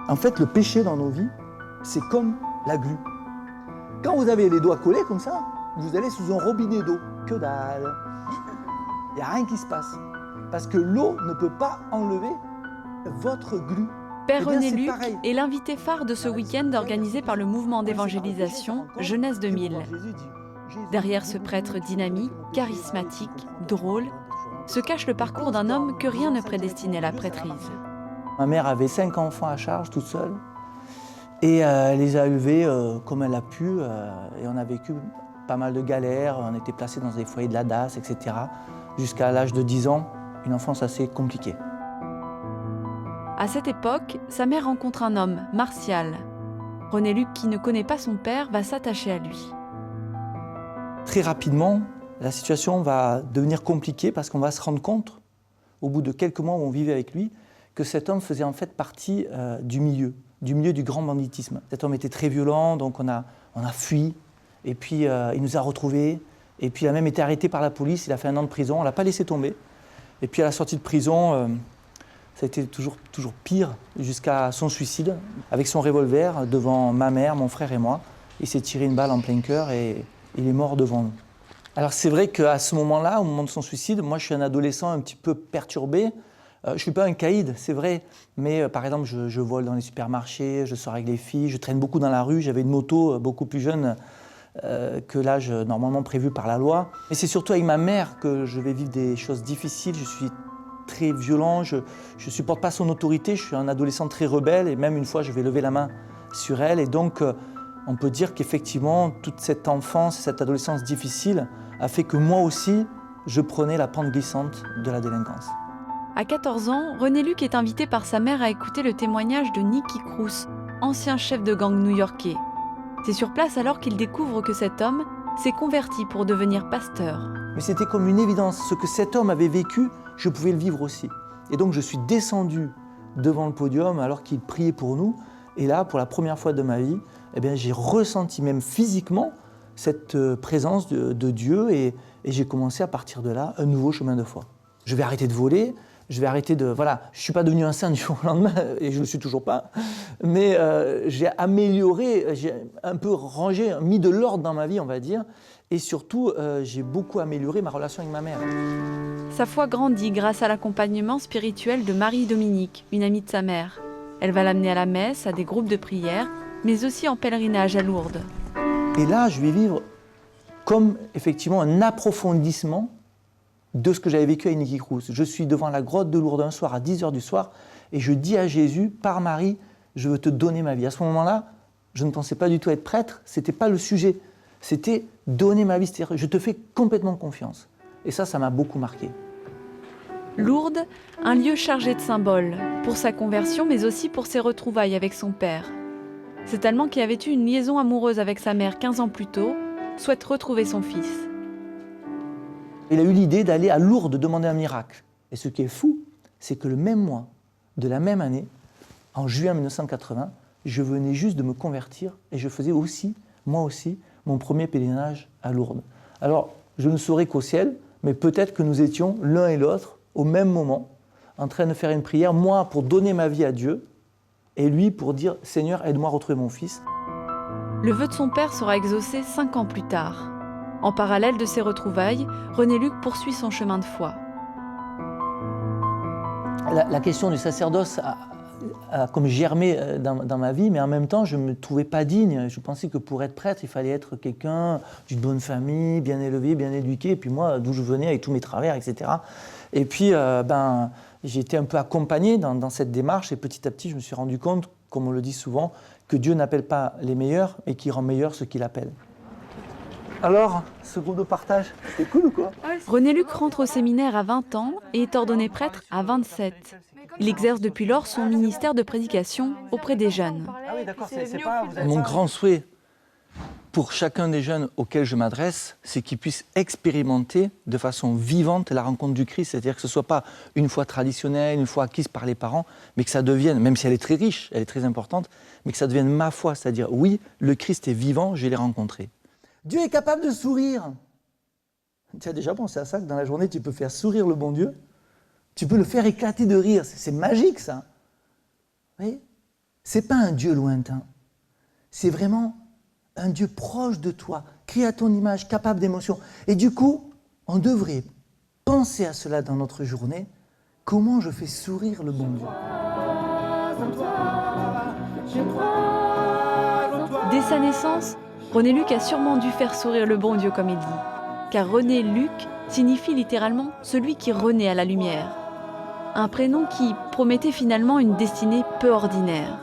En fait, le péché dans nos vies, c'est comme la glu. Quand vous avez les doigts collés comme ça, vous allez sous un robinet d'eau. Que dalle. Il n'y a rien qui se passe. Parce que l'eau ne peut pas enlever votre glu. Père René Luc est l'invité phare de ce week-end organisé par le mouvement d'évangélisation Jeunesse 2000. Derrière ce prêtre dynamique, charismatique, drôle, se cache le parcours d'un homme que rien ne prédestinait à la prêtrise. Ma mère avait 5 enfants à charge, toute seule, et elle les a élevés comme elle a pu, et on a vécu pas mal de galères, on était placés dans des foyers de la DAS, etc., jusqu'à l'âge de 10 ans, une enfance assez compliquée. À cette époque, sa mère rencontre un homme, Martial. René Luc, qui ne connaît pas son père, va s'attacher à lui. Très rapidement, la situation va devenir compliquée parce qu'on va se rendre compte, au bout de quelques mois où on vivait avec lui, que cet homme faisait en fait partie du milieu du grand banditisme. Cet homme était très violent, donc on a fui, et puis il nous a retrouvés, et puis il a même été arrêté par la police, il a fait 1 an de prison, on ne l'a pas laissé tomber. Et puis à la sortie de prison, ça a été toujours pire, jusqu'à son suicide, avec son revolver devant ma mère, mon frère et moi. Il s'est tiré une balle en plein cœur et il est mort devant nous. Alors c'est vrai qu'à ce moment-là, au moment de son suicide, moi je suis un adolescent un petit peu perturbé. Je ne suis pas un caïd, c'est vrai, mais par exemple je vole dans les supermarchés, je sors avec les filles, je traîne beaucoup dans la rue, j'avais une moto beaucoup plus jeune que l'âge normalement prévu par la loi. Et c'est surtout avec ma mère que je vais vivre des choses difficiles, je suis très violent, je ne supporte pas son autorité, je suis un adolescent très rebelle et même une fois je vais lever la main sur elle et donc on peut dire qu'effectivement toute cette enfance, cette adolescence difficile a fait que moi aussi je prenais la pente glissante de la délinquance. À 14 ans, René Luc est invité par sa mère à écouter le témoignage de Nicky Cruz, ancien chef de gang new-yorkais. C'est sur place alors qu'il découvre que cet homme s'est converti pour devenir pasteur. Mais c'était comme une évidence, ce que cet homme avait vécu, je pouvais le vivre aussi. Et donc je suis descendu devant le podium alors qu'il priait pour nous. Et là, pour la première fois de ma vie, eh bien, j'ai ressenti même physiquement cette présence de Dieu et j'ai commencé à partir de là un nouveau chemin de foi. Je vais arrêter de voler, je vais arrêter de... Voilà, je ne suis pas devenu un saint du jour au lendemain, et je ne le suis toujours pas, mais j'ai amélioré, j'ai un peu rangé, mis de l'ordre dans ma vie, on va dire, et surtout, j'ai beaucoup amélioré ma relation avec ma mère. Sa foi grandit grâce à l'accompagnement spirituel de Marie-Dominique, une amie de sa mère. Elle va l'amener à la messe, à des groupes de prière, mais aussi en pèlerinage à Lourdes. Et là, je vais vivre comme effectivement un approfondissement de ce que j'avais vécu avec Nicky Cruz. Je suis devant la grotte de Lourdes un soir à 10h du soir et je dis à Jésus, par Marie, je veux te donner ma vie. À ce moment-là, je ne pensais pas du tout être prêtre, ce n'était pas le sujet. C'était donner ma vie, c'est-à-dire je te fais complètement confiance. Et ça m'a beaucoup marqué. Lourdes, un lieu chargé de symboles, pour sa conversion mais aussi pour ses retrouvailles avec son père. Cet Allemand qui avait eu une liaison amoureuse avec sa mère 15 ans plus tôt, souhaite retrouver son fils. Il a eu l'idée d'aller à Lourdes demander un miracle. Et ce qui est fou, c'est que le même mois de la même année, en juin 1980, je venais juste de me convertir et je faisais aussi, moi aussi, mon premier pèlerinage à Lourdes. Alors, je ne saurais qu'au ciel, mais peut-être que nous étions l'un et l'autre, au même moment, en train de faire une prière, moi pour donner ma vie à Dieu, et lui pour dire « Seigneur, aide-moi à retrouver mon fils ». Le vœu de son père sera exaucé 5 ans plus tard. En parallèle de ces retrouvailles, René Luc poursuit son chemin de foi. La question du sacerdoce a comme germé dans ma vie, mais en même temps, je ne me trouvais pas digne. Je pensais que pour être prêtre, il fallait être quelqu'un d'une bonne famille, bien élevé, bien éduqué, et puis moi, d'où je venais, avec tous mes travers, etc. Et puis, j'ai été un peu accompagné dans cette démarche, et petit à petit, je me suis rendu compte, comme on le dit souvent, que Dieu n'appelle pas les meilleurs, mais qu'il rend meilleurs ceux qu'il appelle. Alors, ce groupe de partage, c'était cool ou quoi? René Luc rentre au séminaire à 20 ans et est ordonné prêtre à 27. Il exerce depuis lors son ministère de prédication auprès des jeunes. Ah oui, d'accord, c'est pas... Mon grand souhait pour chacun des jeunes auxquels je m'adresse, c'est qu'ils puissent expérimenter de façon vivante la rencontre du Christ. C'est-à-dire que ce ne soit pas une foi traditionnelle, une foi acquise par les parents, mais que ça devienne, même si elle est très riche, elle est très importante, mais que ça devienne ma foi. C'est-à-dire, oui, le Christ est vivant, je l'ai rencontré. Dieu est capable de sourire. Tu as déjà pensé à ça, que dans la journée, tu peux faire sourire le bon Dieu? Tu peux le faire éclater de rire. C'est magique, ça. Vous voyez? C'est pas un Dieu lointain. C'est vraiment un Dieu proche de toi, créé à ton image, capable d'émotion. Et du coup, on devrait penser à cela dans notre journée. Comment je fais sourire le bon Dieu? Dès sa naissance, René Luc a sûrement dû faire sourire le bon Dieu, comme il dit. Car René Luc signifie littéralement « celui qui renaît à la lumière ». Un prénom qui promettait finalement une destinée peu ordinaire.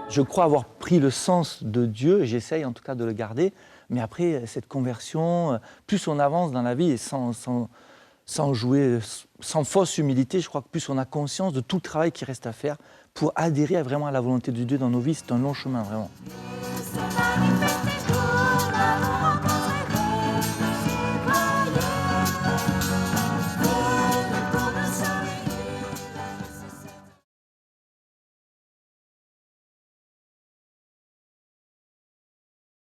Je crois avoir pris le sens de Dieu, et j'essaye en tout cas de le garder, mais après cette conversion, plus on avance dans la vie et sans jouer, sans fausse humilité, je crois que plus on a conscience de tout le travail qui reste à faire pour adhérer vraiment à la volonté de Dieu dans nos vies. C'est un long chemin, vraiment.